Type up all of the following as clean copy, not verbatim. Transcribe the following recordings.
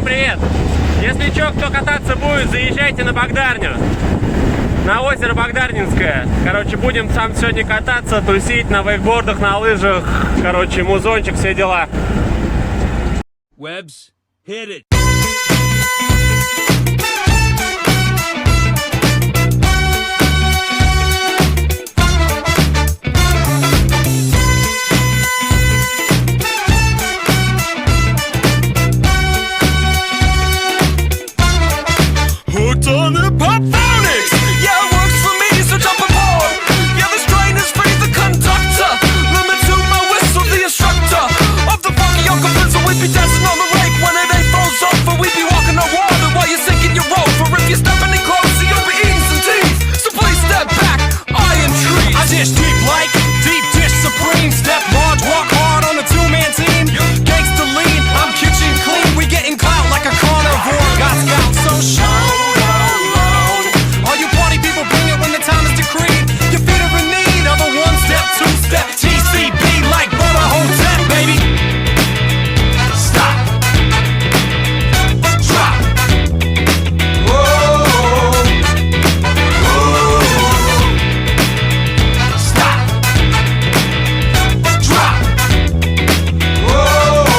привет! Если чё, кто кататься будет, заезжайте на Богдарню. На озеро Богдарнинское. Короче, будем там сегодня кататься, тусить на вэйкбордах, на лыжах. Короче, музончик, все дела. Webs, hit it. Hooked on the pop phonics. Yeah, it works for me, so jump aboard. Yeah, this train is free, the conductor. Limit to my whistle, the instructor. Of the funky young so we be dancing on the rake when it ain't froze over. We be walking on water while you're sinking your rope. For if you're stepping in close, you'll be eating some teeth. So please step back, iron trees. I dish deep like deep dish supreme. Step large, walk hard on a two-man team. Gangsta lean, I'm kitchen clean. We getting clout like a carnivore. Got scout, so show. Step TCB like bolotоход, baby. Stop. Drop. Whoa. Whoa. Stop. Drop. Whoa.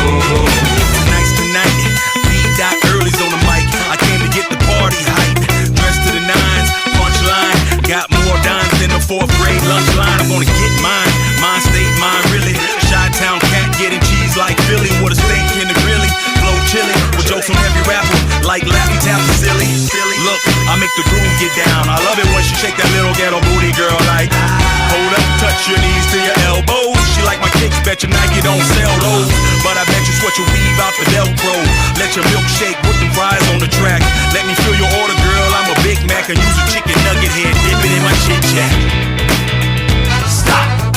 Whoa. Tonight's the night. B.Early's on the mic. I came to get the party hype. Dressed to the nines, punchline. Got more dimes than the fourth grade lunch line. I'm gonna get mine, mine state, mine really. Chi-town cat getting cheese like Philly with a steak in the grilly. Flow chilly with jokes on every rapper like Laffy Taffy silly. Look, I make the groove get down. I love it when she shake that little ghetto booty, girl. Like, hold up, touch your knees to your elbows. She like my kicks, bet your Nike don't sell those. But I bet you sweat your weave out the Velcro. Let your milkshake with the fries on the track. Let me fill your order, girl. I'm a Big Mac and use a chicken nugget head. Dip it in my chit chat. Stop.